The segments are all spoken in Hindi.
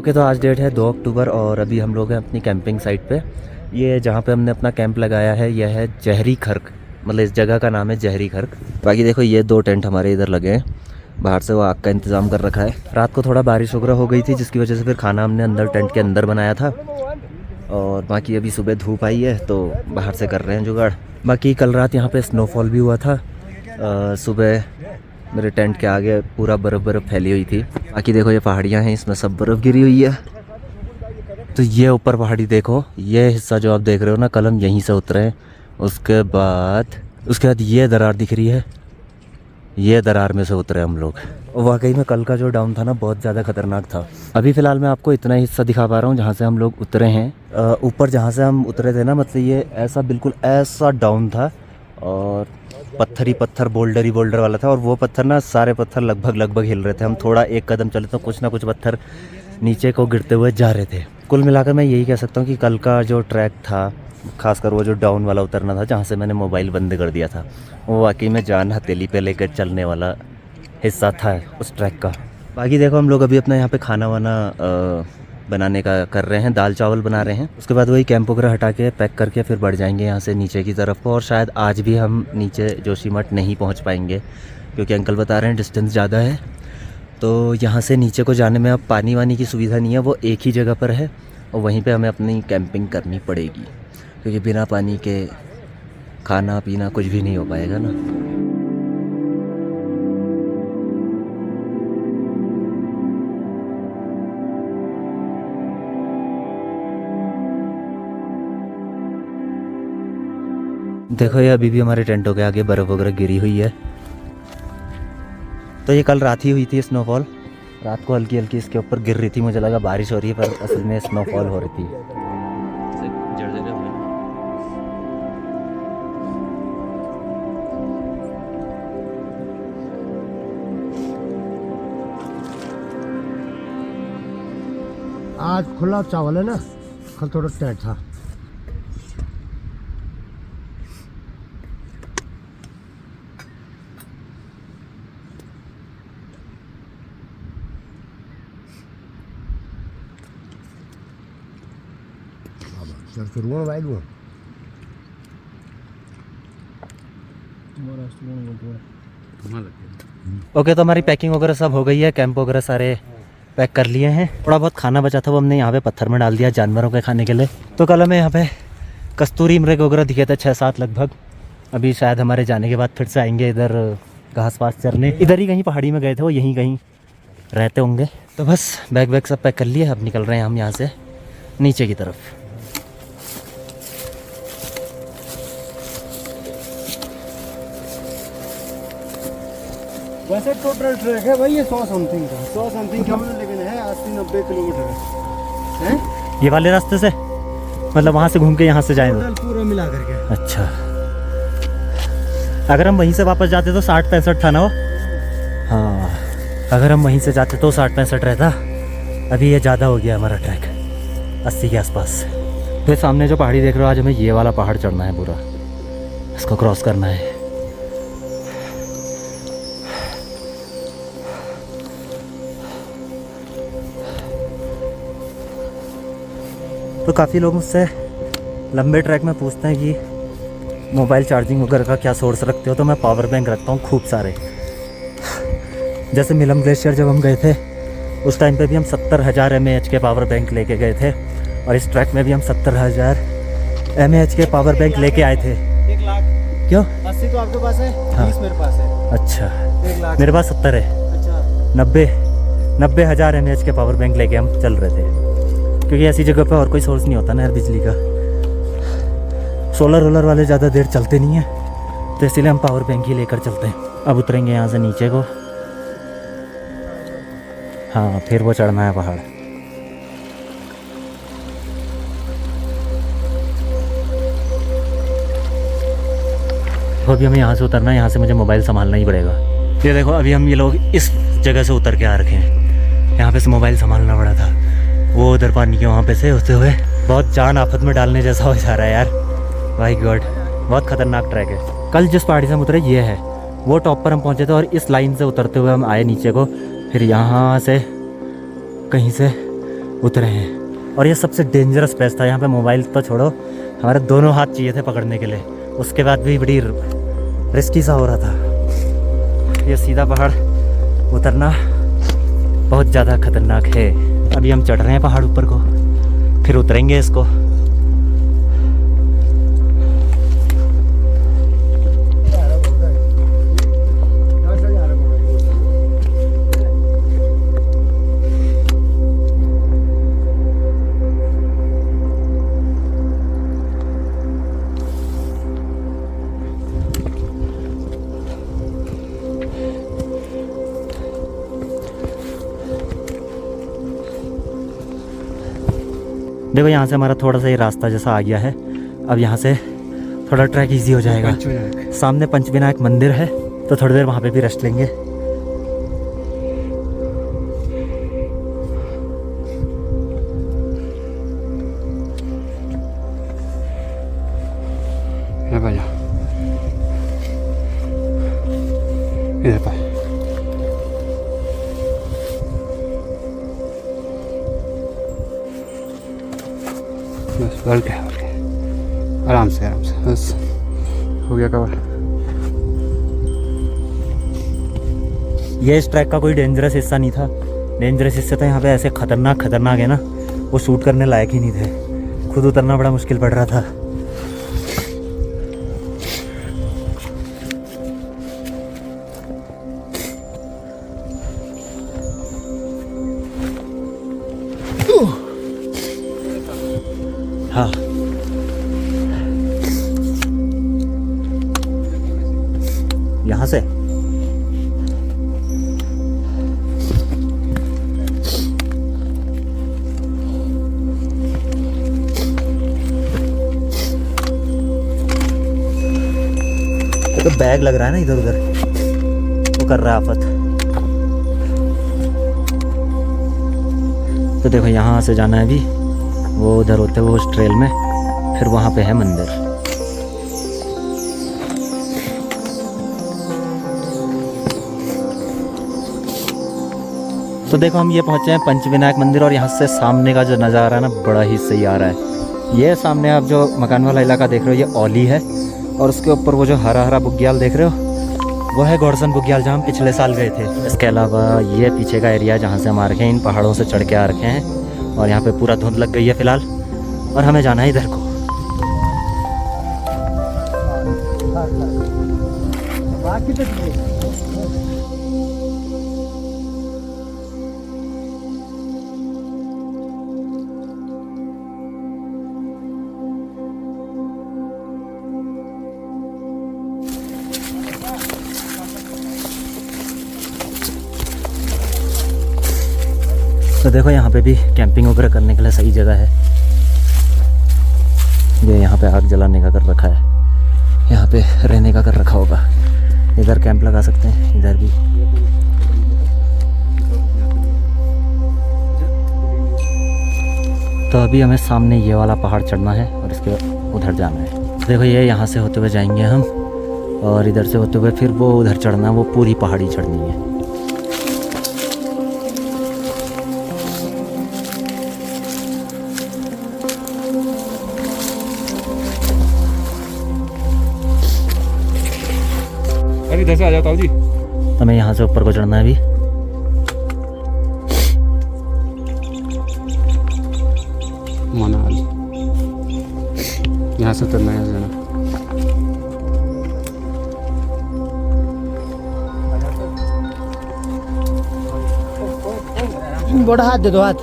ओके, तो आज डेट है 2 अक्टूबर और अभी हम लोग हैं अपनी कैंपिंग साइट पे। ये जहाँ पे हमने अपना कैंप लगाया है यह है जहरी खर्क, मतलब इस जगह का नाम है जहरी खर्क। बाकी देखो ये 2 टेंट हमारे इधर लगे हैं, बाहर से वो आग का इंतज़ाम कर रखा है। रात को थोड़ा बारिश वगैरह हो गई थी जिसकी वजह से फिर खाना हमने अंदर टेंट के अंदर बनाया था। और बाकी अभी सुबह धूप आई है तो बाहर से कर रहे हैं जुगाड़। बाकी कल रात यहाँ पे स्नोफॉल भी हुआ था। सुबह मेरे टेंट के आगे पूरा बर्फ़ फैली हुई थी। बाकी देखो ये पहाड़ियाँ हैं, इसमें सब बर्फ़ गिरी हुई है। तो ये ऊपर पहाड़ी देखो, ये हिस्सा जो आप देख रहे हो ना, कल हम यहीं से उतरे हैं। उसके बाद ये दरार दिख रही है, ये दरार में से उतरे हम लोग। वाकई में कल का जो डाउन था ना बहुत ज़्यादा खतरनाक था। अभी फ़िलहाल मैं आपको इतना हिस्सा दिखा पा रहा हूँ जहाँ से हम लोग उतरे हैं। ऊपर जहाँ से हम उतरे थे ना, मतलब ये ऐसा बिल्कुल ऐसा डाउन था और पत्थर ही पत्थर, बोल्डर ही बोल्डर वाला था। और वो पत्थर ना, सारे पत्थर लगभग हिल रहे थे। हम थोड़ा एक कदम चले तो कुछ ना कुछ पत्थर नीचे को गिरते हुए जा रहे थे। कुल मिलाकर मैं यही कह सकता हूँ कि कल का जो ट्रैक था, खासकर वो जो डाउन वाला उतरना था जहाँ से मैंने मोबाइल बंद कर दिया था, वो वाकई में जान हथेली पे लेकर चलने वाला हिस्सा था उस ट्रैक का। बाकी देखो हम लोग अभी अपना यहाँ पे खाना वाना बनाने का कर रहे हैं, दाल चावल बना रहे हैं। उसके बाद वही कैंप वगैरह हटा के पैक करके फिर बढ़ जाएंगे यहाँ से नीचे की तरफ को। और शायद आज भी हम नीचे जोशीमठ नहीं पहुँच पाएंगे क्योंकि अंकल बता रहे हैं डिस्टेंस ज़्यादा है। तो यहाँ से नीचे को जाने में अब पानी वानी की सुविधा नहीं है, वो एक ही जगह पर है और वहीं पे हमें अपनी कैंपिंग करनी पड़ेगी क्योंकि बिना पानी के खाना पीना कुछ भी नहीं हो पाएगा ना। देखो ये अभी भी हमारे टेंटों के आगे बर्फ़ वगैरह गिरी हुई है। तो ये कल रात ही हुई थी स्नोफॉल, रात को हल्की हल्की इसके ऊपर गिर रही थी। मुझे लगा बारिश हो रही है पर असल में स्नोफॉल हो रही थी। आज खुला चावल है ना, कल थोड़ा टाइट था। ओके, तो हमारी पैकिंग वगैरह सब हो गई है, कैंप वगैरह सारे पैक कर लिए हैं। थोड़ा बहुत खाना बचा था वो हमने यहाँ पे पत्थर में डाल दिया जानवरों के खाने के लिए। तो कल हमें यहाँ पे कस्तूरी मृग वगैरह दिखे थे 6-7 लगभग। अभी शायद हमारे जाने के बाद फिर से आएंगे इधर घास पास चरने। इधर ही कहीं पहाड़ी में गए थे वो, यहीं कहीं रहते होंगे। तो बस बैग वैग सब पैक कर लिए, अब निकल रहे हैं हम यहाँ से नीचे की तरफ। वैसे टोटल ट्रैक है भाई ये 100 समथिंग का, 100 समथिंग का लेकिन है 80-90 किलोमीटर है। ये वाले रास्ते से मतलब वहाँ से घूम के यहाँ से जाएंगे पूरा मिला करके। अच्छा, अगर हम वहीं से वापस जाते तो 60-65 था ना वो। हाँ, अगर हम वहीं से जाते तो 60-65 रहता। अभी ये ज़्यादा हो गया हमारा ट्रैक, 80 के आसपास। फिर सामने जो पहाड़ी देख रहे हो, आज हमें ये वाला पहाड़ चढ़ना है पूरा, इसको क्रॉस करना है। तो काफ़ी लोग मुझसे लंबे ट्रैक में पूछते हैं कि मोबाइल चार्जिंग वगैरह का क्या सोर्स रखते हो, तो मैं पावर बैंक रखता हूँ खूब सारे। जैसे मिलम ग्लेशियर जब हम गए थे उस टाइम पे भी हम 70,000 mAh के पावर बैंक लेके गए थे और इस ट्रैक में भी हम 70,000 mAh के पावर बैंक लेके आए थे। 1 लाख क्यों? 80 तो आपके पास है, 20 मेरे पास है। अच्छा, 1 लाख मेरे पास 70 है। अच्छा, 90,000 mAh के पावर बैंक लेके हम चल रहे थे क्योंकि ऐसी जगह पे और कोई सोर्स नहीं होता ना यार बिजली का। सोलर वोलर वाले ज़्यादा देर चलते नहीं हैं, तो इसीलिए हम पावर बैंक ही लेकर चलते हैं। अब उतरेंगे यहाँ से नीचे को। हाँ, फिर वो चढ़ना है पहाड़। तो अभी हमें यहाँ से उतरना है, यहाँ से मुझे मोबाइल संभालना ही पड़ेगा। ये देखो अभी हम ये लोग इस जगह से उतर के आ रखे हैं, यहाँ पे से मोबाइल संभालना पड़ा था। वो उधर पानी के वहाँ पे से होते हुए बहुत जान आफत में डालने जैसा हो जा रहा है यार। भाई गॉड, बहुत ख़तरनाक ट्रैक है। कल जिस पहाड़ी से हम उतरे ये है, वो टॉप पर हम पहुँचे थे और इस लाइन से उतरते हुए हम आए नीचे को। फिर यहाँ से कहीं से उतरे हैं। और ये सबसे डेंजरस प्लेस था, यहाँ पे मोबाइल तो छोड़ो, हमारे दोनों हाथ चाहिए थे पकड़ने के लिए, उसके बाद भी बड़ी रिस्की सा हो रहा था। ये सीधा पहाड़ उतरना बहुत ज़्यादा खतरनाक है। अभी हम चढ़ रहे हैं पहाड़ ऊपर को, फिर उतरेंगे इसको। देखो यहाँ से हमारा थोड़ा सा ये रास्ता जैसा आ गया है। अब यहाँ से थोड़ा ट्रैक इजी हो जाएगा। सामने पंचविनायक मंदिर है, तो थोड़ी देर वहाँ पे भी रेस्ट लेंगे। इधर पर बस बढ़ गया, आराम से बस हो गया कवर। ये इस ट्रैक का कोई डेंजरस हिस्सा नहीं था। डेंजरस हिस्से तो यहाँ पे ऐसे खतरनाक है ना, वो शूट करने लायक ही नहीं थे। खुद उतरना बड़ा मुश्किल पड़ रहा था। हाँ, यहाँ से तो बैग लग रहा है ना इधर उधर, वो कर रहा है आफत। तो देखो यहाँ से जाना है अभी, वो उधर होते हुए उस ट्रेल में, फिर वहाँ पे है मंदिर। तो देखो हम ये पहुँचे हैं पंचविनायक मंदिर, और यहाँ से सामने का जो नज़ारा है ना, बड़ा ही सही आ रहा है। ये सामने आप जो मकान वाला इलाका देख रहे हो, ये औली है, और उसके ऊपर वो जो हरा हरा बुग्याल देख रहे हो, वो है गौरसन बुग्याल, जहाँ हम पिछले साल गए थे। इसके अलावा ये पीछे का एरिया जहाँ से हम आ रखे हैं, इन पहाड़ों से चढ़ के आ रखे हैं, और यहाँ पे पूरा धुंध लग गई है फ़िलहाल, और हमें जाना है इधर को। तो देखो यहाँ पे भी कैंपिंग वगैरह करने के लिए सही जगह है। ये यहाँ पे आग जलाने का कर रखा है, यहाँ पे रहने का कर रखा होगा। इधर कैंप लगा सकते हैं, इधर भी। तो अभी हमें सामने ये वाला पहाड़ चढ़ना है और इसके उधर जाना है। देखो ये यहाँ से होते हुए जाएंगे हम, और इधर से होते हुए फिर वो उधर चढ़ना है, वो पूरी पहाड़ी चढ़नी है। इधर से आ जाता हूँ जी। हमें यहाँ से ऊपर को चढ़ना है अभी। मनाली यहाँ से उतरना है जाना। बड़ा हाथ दे दो, हाथ।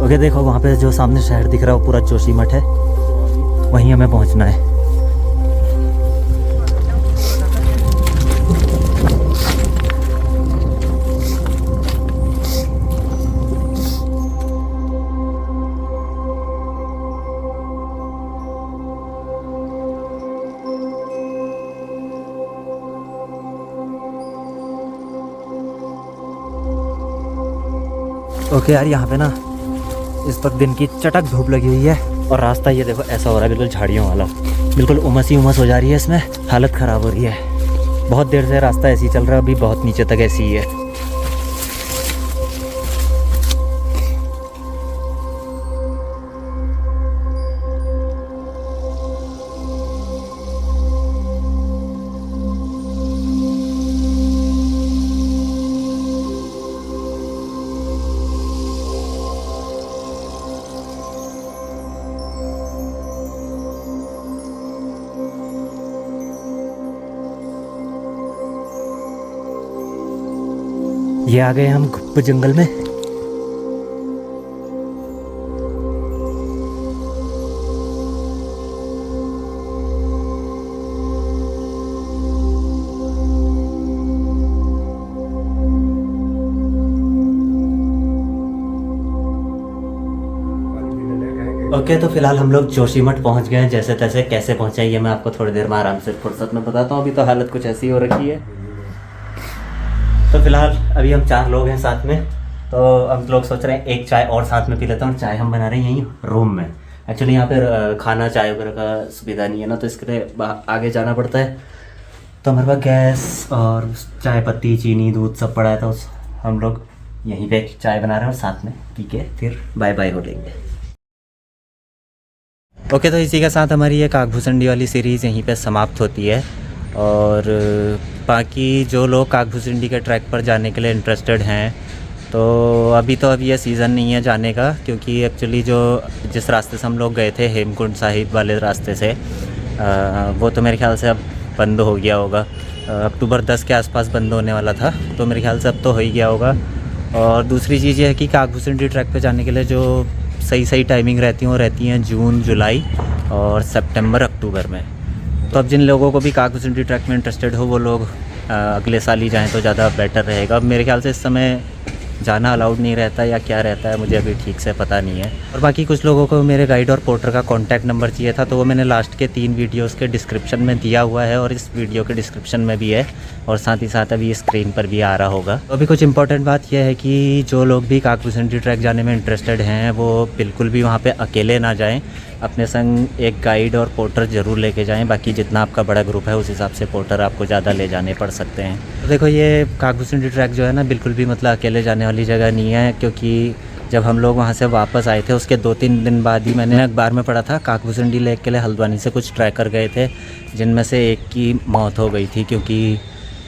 ओके देखो वहाँ पे जो सामने शहर दिख रहा है वो पूरा जोशीमठ है, वहीं हमें पहुँचना है। ओके यार, यहाँ पे ना इस वक्त दिन की चटक धूप लगी हुई है और रास्ता ये देखो ऐसा हो रहा है बिल्कुल झाड़ियों वाला, बिल्कुल उमस ही उमस हो जा रही है, इसमें हालत ख़राब हो रही है। बहुत देर से रास्ता ऐसे ही चल रहा है, अभी बहुत नीचे तक ऐसी ही है। ये आ गए हम घुप्प जंगल में। ओके तो फिलहाल हम लोग जोशीमठ पहुंच गए हैं। जैसे तैसे कैसे पहुंचे ये मैं आपको थोड़ी देर में आराम से फुर्सत में बताता हूँ। अभी तो हालत कुछ ऐसी हो रखी है। तो फिलहाल अभी हम 4 लोग हैं साथ में, तो हम लोग सोच रहे हैं एक चाय और साथ में पी लेता हूँ। चाय हम बना रहे हैं यहीं रूम में। एक्चुअली यहाँ पर खाना चाय वगैरह का सुविधा नहीं है ना, तो इसके लिए आगे जाना पड़ता है। तो हमारे पास गैस और चाय पत्ती चीनी दूध सब पड़ा है, तो हम लोग यहीं पे चाय बना रहे हैं और साथ में पी के फिर बाय बाय हो लेंगे। ओके तो इसी के साथ हमारी ये काकभूसुंडी वाली सीरीज़ यहीं पे समाप्त होती है। और बाकी जो लोग काकभूसुंडी के ट्रैक पर जाने के लिए इंटरेस्टेड हैं, तो अभी ये सीज़न नहीं है जाने का, क्योंकि एक्चुअली जिस रास्ते से हम लोग गए थे हेमकुंड साहिब वाले रास्ते से, वो तो मेरे ख्याल से अब बंद हो गया होगा। अक्टूबर 10 के आसपास बंद होने वाला था, तो मेरे ख्याल से अब तो हो ही गया होगा। और दूसरी चीज़ ये है कि काकभूसुंडी ट्रैक पे जाने के लिए जो सही टाइमिंग रहती हैं वो रहती हैं जून जुलाई और सितंबर अक्टूबर में। तो अब जिन लोगों को भी काकभूसुंडी ट्रैक में इंटरेस्टेड हो वो लोग अगले साल ही जाएँ तो ज़्यादा बेटर रहेगा। अब मेरे ख्याल से इस समय जाना अलाउड नहीं रहता या क्या रहता है, मुझे अभी ठीक से पता नहीं है। और बाकी कुछ लोगों को मेरे गाइड और पोर्टर का कॉन्टैक्ट नंबर चाहिए था, तो वो मैंने लास्ट के 3 वीडियोस के डिस्क्रिप्शन में दिया हुआ है और इस वीडियो के डिस्क्रिप्शन में भी है, और साथ ही साथ अभी स्क्रीन पर भी आ रहा होगा। तो अभी कुछ इंपॉर्टेंट बात यह है कि जो लोग भी काकभूसुंडी ट्रैक जाने में इंटरेस्टेड हैं वो बिल्कुल भी वहाँ पर अकेले ना जाएँ, अपने संग एक गाइड और पोर्टर ज़रूर लेके जाएं। बाकी जितना आपका बड़ा ग्रुप है उस हिसाब से पोर्टर आपको ज़्यादा ले जाने पड़ सकते हैं। तो देखो ये काकभूसुंडी ट्रैक जो है ना बिल्कुल भी मतलब अकेले जाने वाली जगह नहीं है, क्योंकि जब हम लोग वहाँ से वापस आए थे उसके 2-3 दिन बाद ही मैंने अखबार में पढ़ा था काकभूसुंडी लेक के लिए हल्द्वानी से कुछ ट्रैकर गए थे, जिनमें से एक की मौत हो गई थी, क्योंकि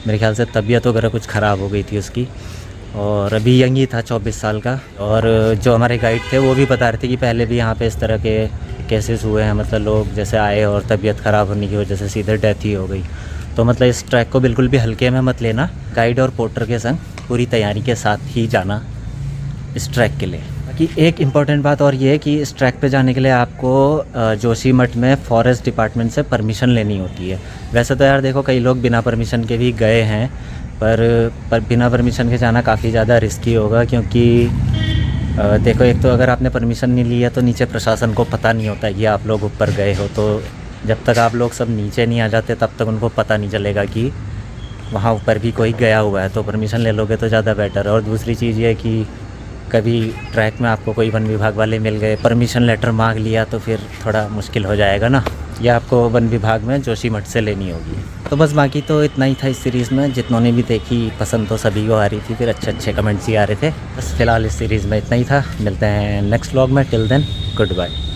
मेरे ख्याल से तबीयत वगैरह कुछ ख़राब हो गई थी उसकी। और अभी यंग ही था 24 साल का। और जो हमारे गाइड थे वो भी बता रहे थे कि पहले भी यहाँ पे इस तरह के केसेस हुए हैं, मतलब लोग जैसे आए और तबीयत ख़राब होने की वजह से सीधे डेथ ही हो गई। तो मतलब इस ट्रैक को बिल्कुल भी हल्के में मत लेना, गाइड और पोर्टर के संग पूरी तैयारी के साथ ही जाना इस ट्रैक के लिए। बाकी एक इम्पॉर्टेंट बात और ये है कि इस ट्रैक पे जाने के लिए आपको जोशीमठ में फॉरेस्ट डिपार्टमेंट से परमिशन लेनी होती है। वैसे तो यार देखो कई लोग बिना परमिशन के भी गए हैं, पर बिना परमिशन के जाना काफ़ी ज़्यादा रिस्की होगा, क्योंकि देखो एक तो अगर आपने परमिशन नहीं ली है तो नीचे प्रशासन को पता नहीं होता कि आप लोग ऊपर गए हो, तो जब तक आप लोग सब नीचे नहीं आ जाते तब तक उनको पता नहीं चलेगा कि वहाँ ऊपर भी कोई गया हुआ है। तो परमिशन ले लोगे तो ज़्यादा बेटर है। और दूसरी चीज़ ये कि कभी ट्रैक में आपको कोई वन विभाग वाले मिल गए, परमिशन लेटर मांग लिया, तो फिर थोड़ा मुश्किल हो जाएगा ना। यह आपको वन विभाग में जोशीमठ से लेनी होगी। तो बस बाकी तो इतना ही था इस सीरीज़ में। जितनों ने भी देखी पसंद तो सभी को आ रही थी, फिर अच्छे कमेंट्स ही आ रहे थे। बस फिलहाल इस सीरीज़ में इतना ही था। मिलते हैं नेक्स्ट व्लॉग में। Till then good bye.